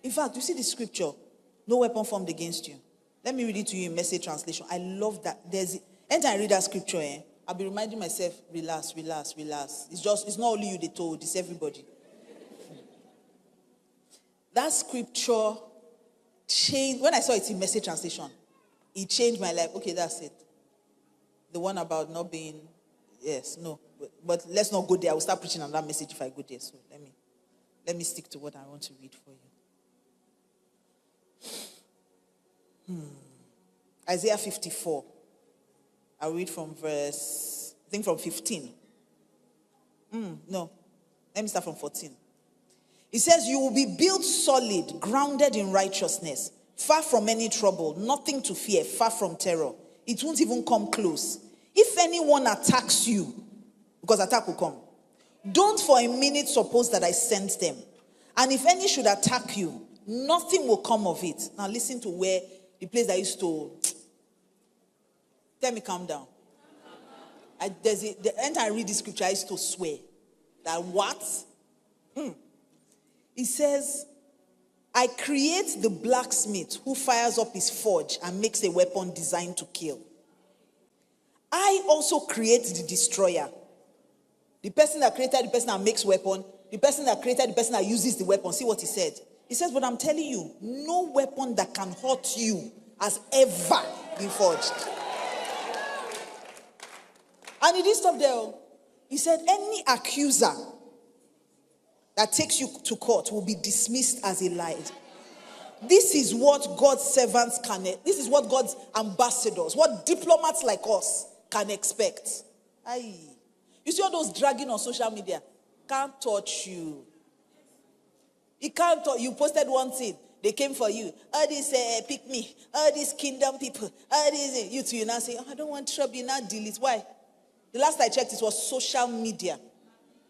In fact, you see the scripture, no weapon formed against you. Let me read it to you in Message translation. I love that. Anytime I read that scripture, I'll be reminding myself, relax. It's not only you they told, it's everybody. That scripture changed, when I saw it in Message translation, it changed my life. Okay, that's it. The one about not being, but let's not go there. I will start preaching on that message if I go there. So let me stick to what I want to read for you. Isaiah 54. I'll read from verse, I think from 15. No, let me start from 14. It says, you will be built solid, grounded in righteousness, far from any trouble, nothing to fear, far from terror. It won't even come close. If anyone attacks you, because attack will come, don't for a minute suppose that I sent them. And if any should attack you, nothing will come of it. Now listen to where the place that used to, tell me calm down. The end I read the scripture, I used to swear that what? It says, I create the blacksmith who fires up his forge and makes a weapon designed to kill. I also create the destroyer. The person that created the person that makes weapon, the person that created the person that uses the weapon. See what he said? He says, but I'm telling you, no weapon that can hurt you has ever been forged. And he didn't stop there. He said, any accuser that takes you to court will be dismissed as a lie. This is what God's servants this is what God's ambassadors, what diplomats like us can expect. Aye. You see all those dragging on social media? Can't touch you. He can't touch you. Posted one thing. They came for you. All these pick me. All these kingdom people. All these you two, you now say, I don't want trouble. You now delete. Why? The last I checked, it was social media.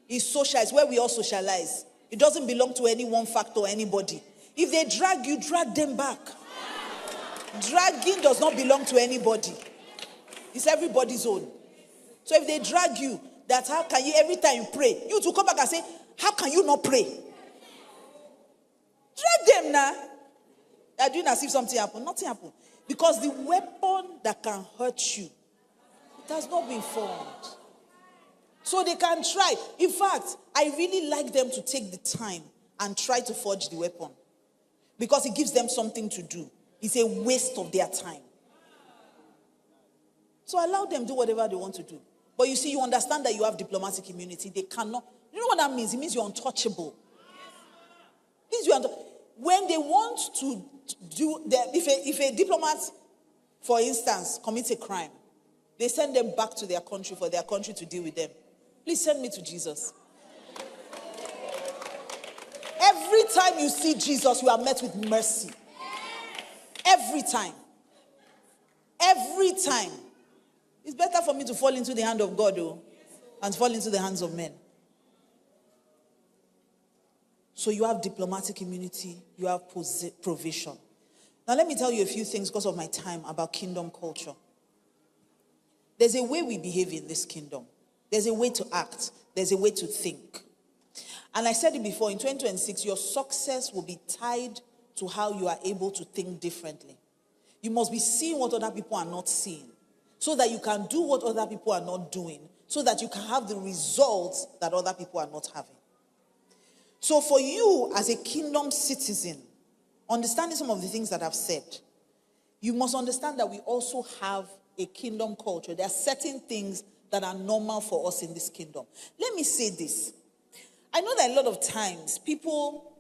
It's social. It's where we all socialize. It doesn't belong to any one factor or anybody. If they drag you, drag them back. Dragging does not belong to anybody. It's everybody's own. So if they drag you, that's how can you, every time you pray, you to come back and say, how can you not pray? Drag them now. They're doing as if something happened. Nothing happened. Because the weapon that can hurt you, it has not been formed. So they can try. In fact, I really like them to take the time and try to forge the weapon. Because it gives them something to do. It's a waste of their time. So allow them do whatever they want to do. But you see, you understand that you have diplomatic immunity. They cannot. You know what that means? It means you're untouchable. It means when they want to do, if a diplomat, for instance, commits a crime, they send them back to their country for their country to deal with them. Please send me to Jesus. Every time you see Jesus, you are met with mercy. Every time. Every time. It's better for me to fall into the hand of God, and fall into the hands of men. So you have diplomatic immunity, you have provision. Now let me tell you a few things because of my time about kingdom culture. There's a way we behave in this kingdom. There's a way to act. There's a way to think. And I said it before, in 2026, your success will be tied to how you are able to think differently. You must be seeing what other people are not seeing, so that you can do what other people are not doing, so that you can have the results that other people are not having. So for you as a kingdom citizen, understanding some of the things that I've said, you must understand that we also have a kingdom culture. There are certain things that are normal for us in this kingdom. Let me say this. I know that a lot of times people,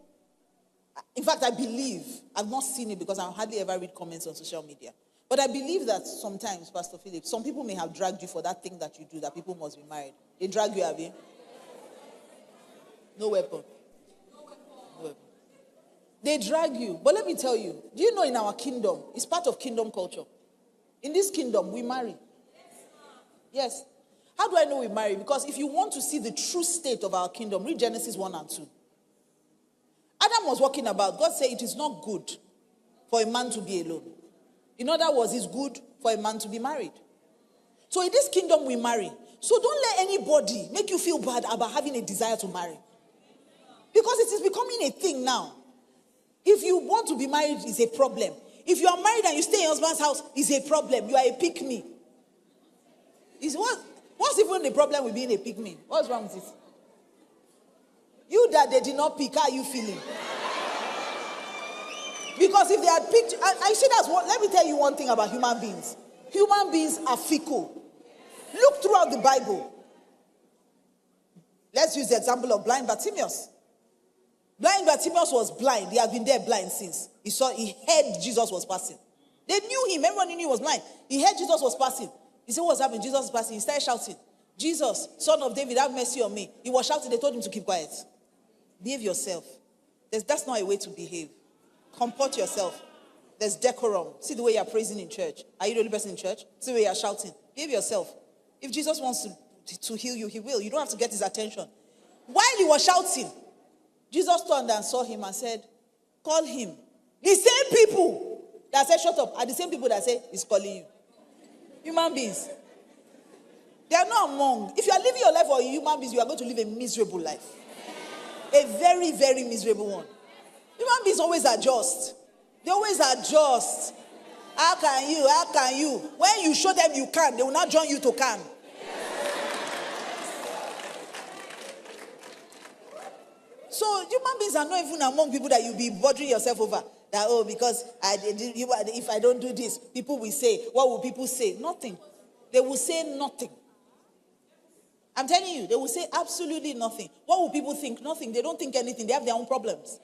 in fact, I believe, I've not seen it because I hardly ever read comments on social media, but I believe that sometimes, Pastor Philip, some people may have dragged you for that thing that you do, that people must be married. They drag you, Abi? No weapon. No weapon. They drag you. But let me tell you, do you know in our kingdom, it's part of kingdom culture. In this kingdom, we marry. Yes. How do I know we marry? Because if you want to see the true state of our kingdom, read Genesis 1 and 2. Adam was walking about. God said it is not good for a man to be alone. In other words, it's good for a man to be married. So in this kingdom, we marry. So don't let anybody make you feel bad about having a desire to marry. Because it is becoming a thing now. If you want to be married, it's a problem. If you are married and you stay in your husband's house, it's a problem. You are a pick-me. What's even the problem with being a pick-me? What's wrong with it? You that they did not pick, how are you feeling? Because if they had picked, I see that's what, let me tell you one thing about human beings. Human beings are fickle. Look throughout the Bible. Let's use the example of blind Bartimaeus. Blind Bartimaeus was blind. He had been there blind since. He heard Jesus was passing. They knew him. Everyone knew he was blind. He heard Jesus was passing. He said, what's happening? Jesus is passing. He started shouting, Jesus, Son of David, have mercy on me. He was shouting. They told him to keep quiet. Behave yourself. That's not a way to behave. Comport yourself. There's decorum. See the way you're praising in church. Are you the only person in church? See the way you're shouting. Behave yourself. If Jesus wants to heal you, he will. You don't have to get his attention. While he was shouting, Jesus turned and saw him and said, call him. The same people that said shut up are the same people that say he's calling you. Human beings. They are not among. If you are living your life for human beings, you are going to live a miserable life. A very, very miserable one. Human beings always adjust. They always adjust. How can you? How can you? When you show them you can, they will not join you to can. So human beings are not even among people that you'll be bothering yourself over. That, because if I don't do this, people will say, what will people say? Nothing. They will say nothing. I'm telling you, they will say absolutely nothing. What will people think? Nothing. They don't think anything. They have their own problems.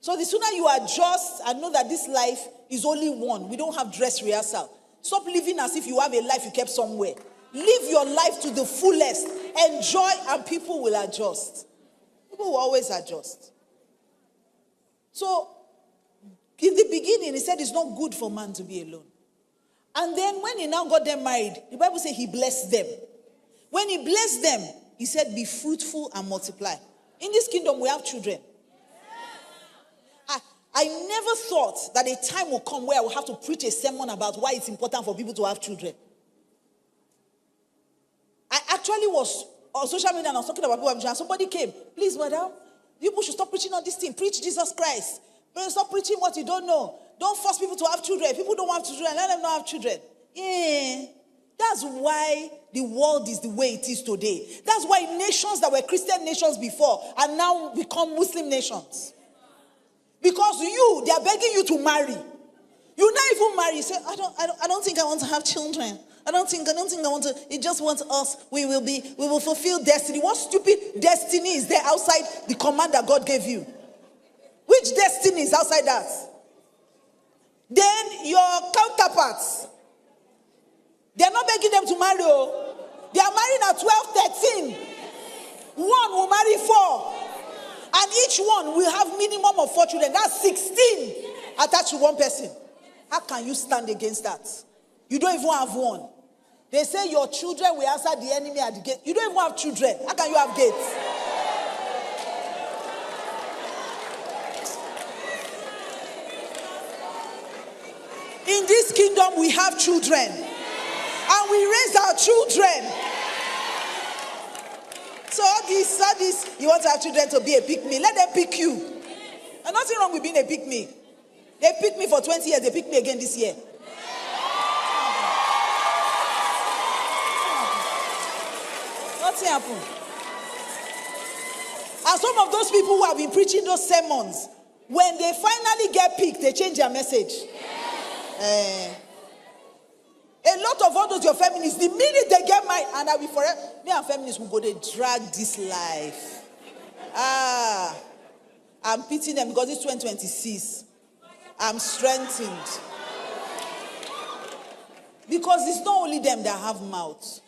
So the sooner you adjust and know that this life is only one. We don't have dress rehearsal. Stop living as if you have a life you kept somewhere. Live your life to the fullest. Enjoy and people will adjust. People will always adjust. So, in the beginning, he said it's not good for man to be alone. And then when he now got them married, the Bible says he blessed them. When he blessed them, he said, be fruitful and multiply. In this kingdom, we have children. I never thought that a time will come where I will have to preach a sermon about why it's important for people to have children. I actually was on social media and I was talking about people having children. And somebody came, please, madam, people should stop preaching on this thing. Preach Jesus Christ. Stop preaching what you don't know. Don't force people to have children. If people don't want children, let them not have children. Yeah. That's why the world is the way it is today. That's why nations that were Christian nations before are now become Muslim nations. Because they are begging you to marry. You not even marry. You say, I don't think I want to have children. I don't think I want to. It just wants us. We will fulfill destiny. What stupid destiny is there outside the command that God gave you? Which destiny is outside that? Then your counterparts, they are not begging them to marry. They are marrying at 12, 13. One will marry 4. And each one will have minimum of 4 children. That's 16 attached to one person. How can you stand against that? You don't even have one. They say your children will answer the enemy at the gate. You don't even have children. How can you have gates? In this kingdom, we have children. And we raise our children. So all this, you want to have children to be a pick-me. Let them pick you. And nothing wrong with being a pick-me. They picked me for 20 years. They picked me again this year. Nothing happened. And some of those people who have been preaching those sermons, when they finally get picked, they change their message. A lot of all those your feminists, the minute they get married, and I'll be forever, me and feminists will go, they drag this life. I'm pitying them because it's 2026. I'm strengthened. Because it's not only them that have mouths.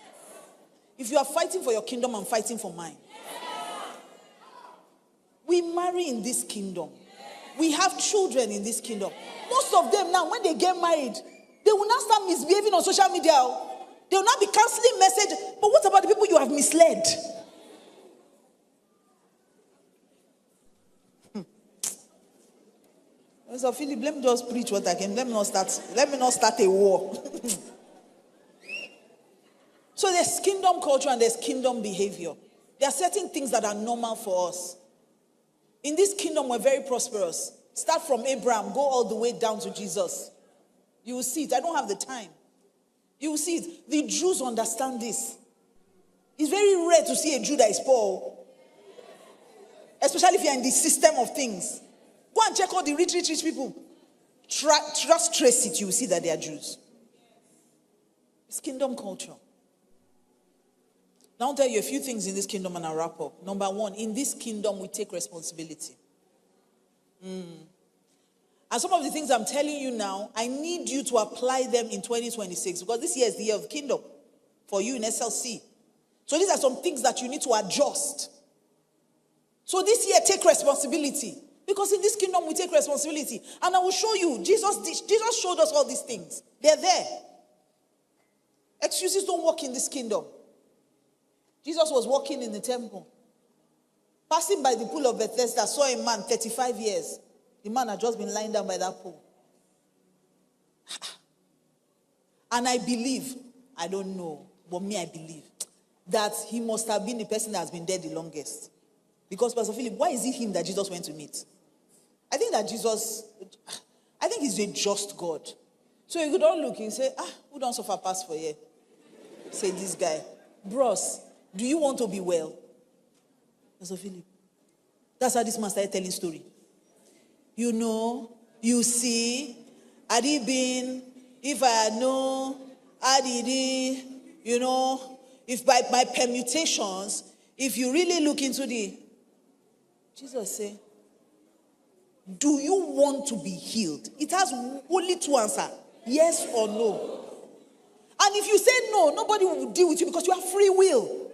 If you are fighting for your kingdom, I'm fighting for mine. We marry in this kingdom. We have children in this kingdom. Most of them now, when they get married, they will not start misbehaving on social media. They will not be canceling messages. But what about the people you have misled? So Philip, let me just preach what I can. Let me not start a war. So there's kingdom culture and there's kingdom behavior. There are certain things that are normal for us. In this kingdom, we're very prosperous. Start from Abraham, go all the way down to Jesus. You will see it. I don't have the time. You will see it. The Jews understand this. It's very rare to see a Jew that is poor. Especially if you're in the system of things. Go and check all the rich people. Just trace it, you will see that they are Jews. It's kingdom culture. Now I'll tell you a few things in this kingdom and I'll wrap up. Number one, in this kingdom we take responsibility. And some of the things I'm telling you now, I need you to apply them in 2026 because this year is the year of kingdom for you in SLC. So these are some things that you need to adjust. So this year, take responsibility. Because in this kingdom, we take responsibility. And I will show you, Jesus showed us all these things. They're there. Excuses don't work in this kingdom. Jesus was walking in the temple. Passing by the pool of Bethesda, saw a man, 35 years. The man had just been lying down by that pool. And I believe, I don't know, but me, I believe, that he must have been the person that has been dead the longest. Because, Pastor Philip, why is it him that Jesus went to meet? I think he's a just God. So you could all look and say, who don't suffer pass for here? Say this guy, bros, do you want to be well? Pastor Philip. That's how this man started telling story. You know, you see, had he been, if I had known, how did he, you know, if by my permutations, if you really look into the, Jesus said, do you want to be healed? It has only two answers, yes or no. And if you say no, nobody will deal with you because you have free will.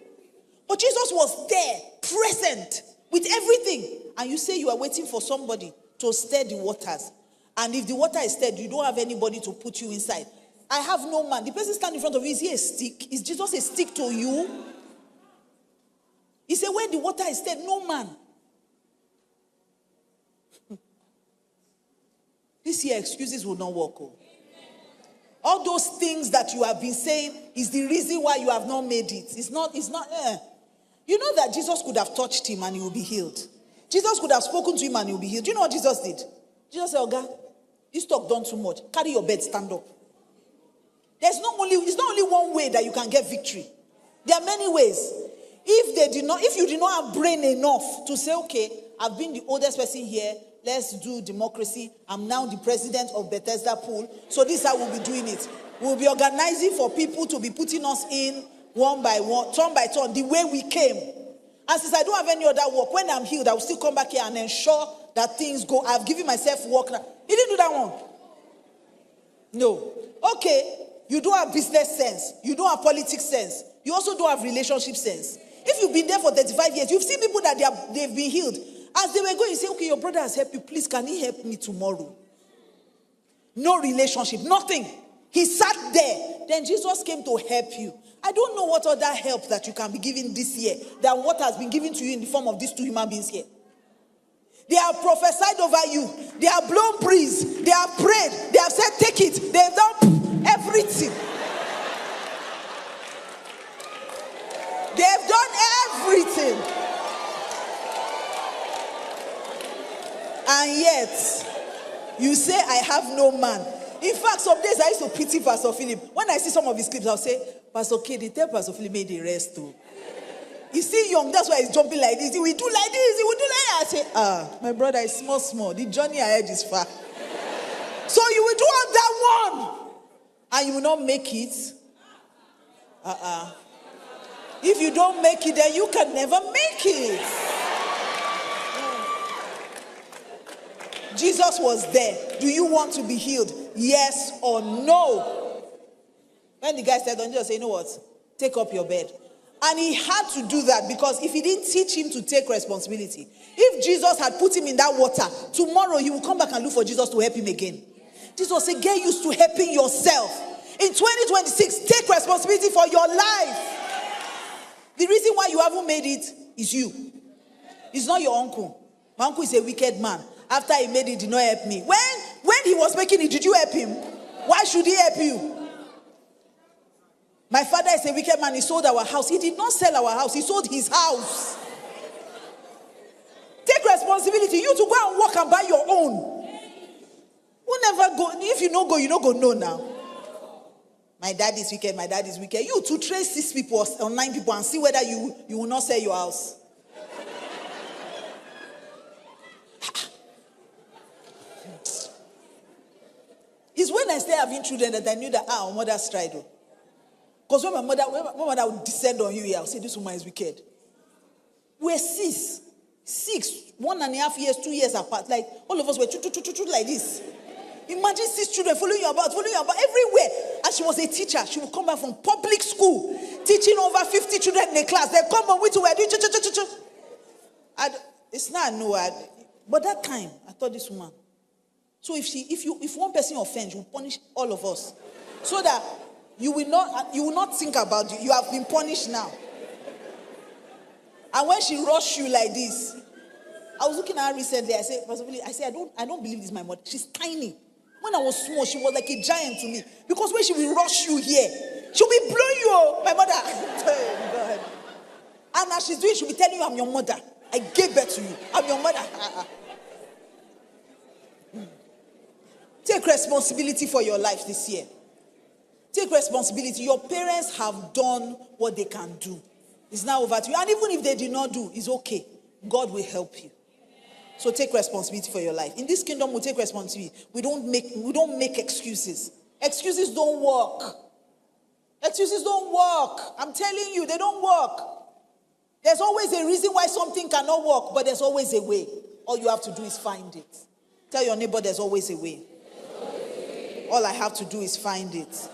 But Jesus was there, present, with everything. And you say you are waiting for somebody to stir the waters. And if the water is stirred, you don't have anybody to put you inside. I have no man. The person standing in front of you, is he a stick? Is Jesus a stick to you? He said, when the water is stirred, no man. This year, excuses will not work. All those things that you have been saying is the reason why you have not made it. It's not. You know that Jesus could have touched him and he will be healed. Jesus could have spoken to him and he will be healed. Do you know what Jesus did? Jesus said, Oga, this talk done too much. Carry your bed, stand up. It's not only one way that you can get victory. There are many ways. If you did not have brain enough to say, okay, I've been the oldest person here, let's do democracy. I'm now the president of Bethesda Pool. So this is how we'll be doing it. We'll be organizing for people to be putting us in one by one, turn by turn, the way we came. And since I don't have any other work, when I'm healed, I will still come back here and ensure that things go. I've given myself work now. He didn't do that one. No. Okay, you don't have business sense. You don't have politics sense. You also don't have relationship sense. If you've been there for 35 years, you've seen people that they've been healed. As they were going, you say, okay, your brother has helped you. Please, can he help me tomorrow? No relationship, nothing. He sat there. Then Jesus came to help you. I don't know what other help that you can be given this year than what has been given to you in the form of these two human beings here. They have prophesied over you. They have blown breeze. They have prayed. They have said, take it. They have done everything. They have done everything. And yet, you say, I have no man. In fact, some days I used to pity Pastor Philip. When I see some of his clips, I'll say, Pastor K, they tell Pastor Philip made the rest too. He's still young, that's why he's jumping like this. He will do like this, he will do like that. I say, my brother is small. The journey ahead is far. So you will do all that one, and you will not make it. If you don't make it, then you can never make it. Jesus was there. Do you want to be healed? Yes or no? When the guy said, don't just say, you know what? Take up your bed. And he had to do that because if he didn't teach him to take responsibility, if Jesus had put him in that water, tomorrow he will come back and look for Jesus to help him again. Jesus said, get used to helping yourself. In 2026, take responsibility for your life. The reason why you haven't made it is you. It's not your uncle. My uncle is a wicked man. After he made it, he did not help me. When he was making it, did you help him? Why should he help you? My father is a wicked man. He sold our house. He did not sell our house. He sold his house. Take responsibility. You to go and work and buy your own. no go know now. My dad is wicked, my dad is wicked. You to trace 6 people or 9 people and see whether you will not sell your house. It's when I started having children that I knew that our mother's tried. Because when my mother would descend on you, I would say, this woman is wicked. We're 6, 1.5 years, 2 years apart. Like all of us were like this. Imagine 6 children following you about everywhere. And she was a teacher. She would come back from public school, teaching over 50 children in a class. They come on with you. It's not no. But that time, I thought this woman. So if one person offends, you will punish all of us, so that you will not think about it. You have been punished now. And when she rushed you like this, I was looking at her recently. I said, I don't believe this is my mother. She's tiny. When I was small, she was like a giant to me. Because when she will rush you here, she'll be blowing you. My mother. God. And as she's doing, she'll be telling you, I'm your mother. I gave birth to you. I'm your mother. Take responsibility for your life this year. Take responsibility. Your parents have done what they can do. It's now over to you. And even if they did not do, it's okay. God will help you. So take responsibility for your life. In this kingdom, we take responsibility. We don't make excuses. Excuses don't work. Excuses don't work. I'm telling you, they don't work. There's always a reason why something cannot work, but there's always a way. All you have to do is find it. Tell your neighbor there's always a way. All I have to do is find it.